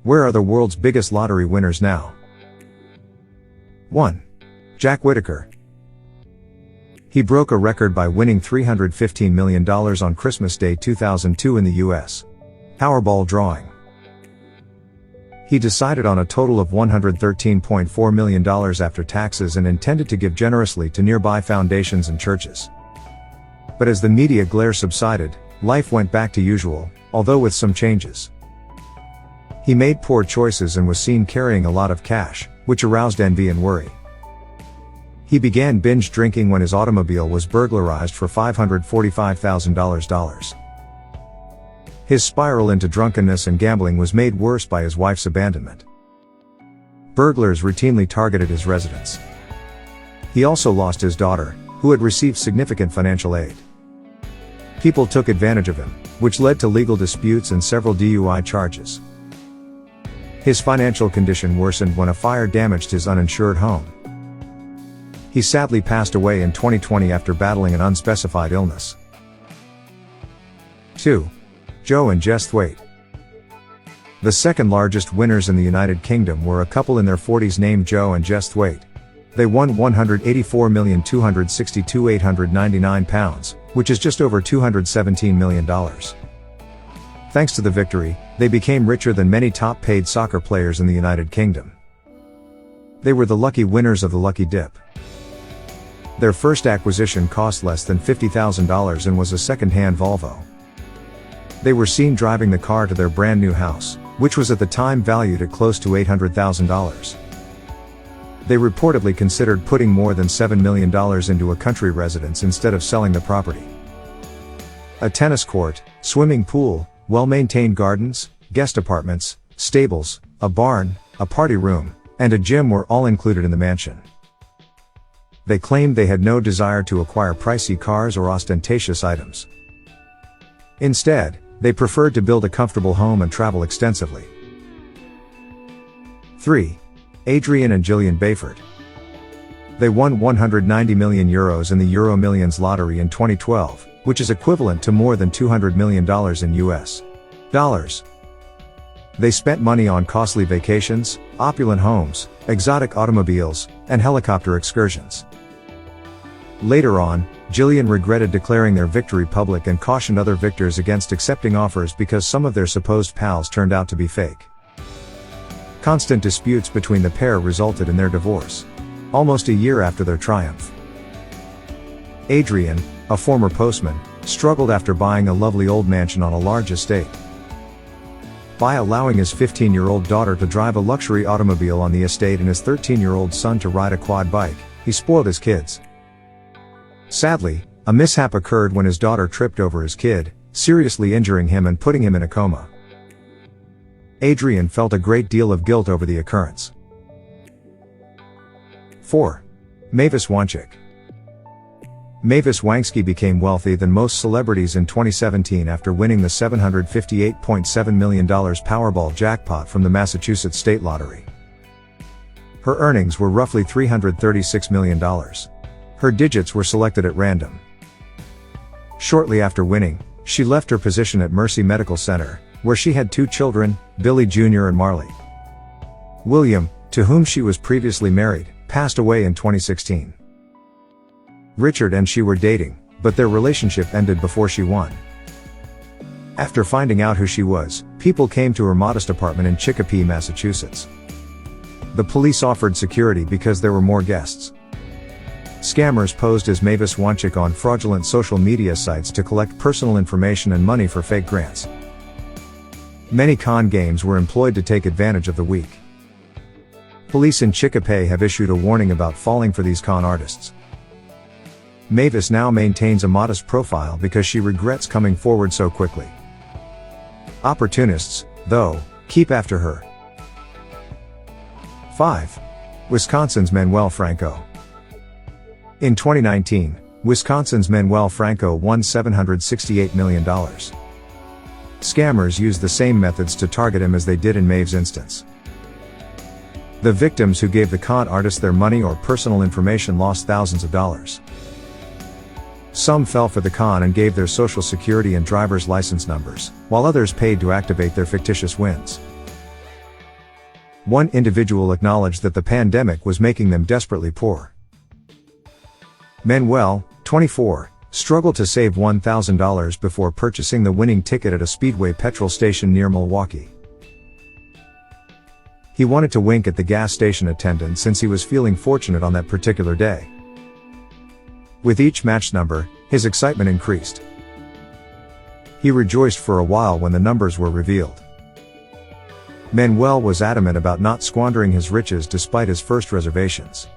Where are the world's biggest lottery winners now? 1. Jack Whitaker. He broke a record by winning $315 million on Christmas Day 2002 in the U.S. Powerball drawing. He decided on a total of $113.4 million after taxes and intended to give generously to nearby foundations and churches. But as the media glare subsided, life went back to usual, although with some changes. He made poor choices and was seen carrying a lot of cash, which aroused envy and worry. He began binge drinking when his automobile was burglarized for $545,000. His spiral into drunkenness and gambling was made worse by his wife's abandonment. Burglars routinely targeted his residence. He also lost his daughter, who had received significant financial aid. People took advantage of him, which led to legal disputes and several DUI charges. His financial condition worsened when a fire damaged his uninsured home. He sadly passed away in 2020 after battling an unspecified illness. 2. Joe and Justine. The second largest winners in the United Kingdom were a couple in their 40s named Joe and Justine. They won £184,262,899, which is just over $217 million. Thanks to the victory, they became richer than many top-paid soccer players in the United Kingdom. They were the lucky winners of the lucky dip. Their first acquisition cost less than $50,000 and was a second-hand Volvo. They were seen driving the car to their brand new house, which was at the time valued at close to $800,000. They reportedly considered putting more than $7 million into a country residence instead of selling the property. A tennis court, swimming pool, well-maintained gardens, guest apartments, stables, a barn, a party room, and a gym were all included in the mansion. They claimed they had no desire to acquire pricey cars or ostentatious items. Instead, they preferred to build a comfortable home and travel extensively. 3. Adrian and Jillian Bayford. They won €190 million in the EuroMillions lottery in 2012, which is equivalent to more than $200 million in US dollars. They spent money on costly vacations, opulent homes, exotic automobiles, and helicopter excursions. Later on, Jillian regretted declaring their victory public and cautioned other victors against accepting offers because some of their supposed pals turned out to be fake. Constant disputes between the pair resulted in their divorce, almost a year after their triumph. Adrian, a former postman, struggled after buying a lovely old mansion on a large estate. By allowing his 15-year-old daughter to drive a luxury automobile on the estate and his 13-year-old son to ride a quad bike, he spoiled his kids. Sadly, a mishap occurred when his daughter tripped over his kid, seriously injuring him and putting him in a coma. Adrian felt a great deal of guilt over the occurrence. 4. Mavis Wanchik. Mavis Wanchik became wealthy than most celebrities in 2017 after winning the $758.7 million Powerball jackpot from the Massachusetts State Lottery. Her earnings were roughly $336 million. Her digits were selected at random. Shortly after winning, she left her position at Mercy Medical Center, where she had 2 children, Billy Jr. and Marley. William, to whom she was previously married, passed away in 2016. Richard and she were dating, but their relationship ended before she won. After finding out who she was, people came to her modest apartment in Chicopee, Massachusetts. The police offered security because there were more guests. Scammers posed as Mavis Wanchik on fraudulent social media sites to collect personal information and money for fake grants. Many con games were employed to take advantage of the weak. Police in Chicopee have issued a warning about falling for these con artists. Mavis now maintains a modest profile because she regrets coming forward so quickly. Opportunists, though, keep after her. 5. Wisconsin's Manuel Franco. In 2019, Wisconsin's Manuel Franco won $768 million. Scammers used the same methods to target him as they did in Mave's instance. The victims who gave the con artists their money or personal information lost thousands of dollars. Some fell for the con and gave their social security and driver's license numbers, while others paid to activate their fictitious wins. One individual acknowledged that the pandemic was making them desperately poor. Manuel, 24, struggled to save $1,000 before purchasing the winning ticket at a Speedway petrol station near Milwaukee. He wanted to wink at the gas station attendant since he was feeling fortunate on that particular day. With each match number, his excitement increased. He rejoiced for a while when the numbers were revealed. Manuel was adamant about not squandering his riches despite his first reservations.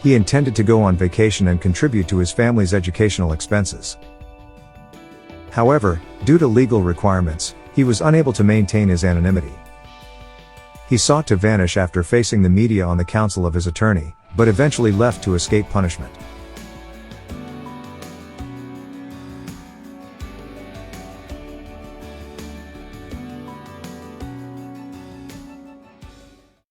He intended to go on vacation and contribute to his family's educational expenses. However, due to legal requirements, he was unable to maintain his anonymity. He sought to vanish after facing the media on the counsel of his attorney, but eventually left to escape punishment.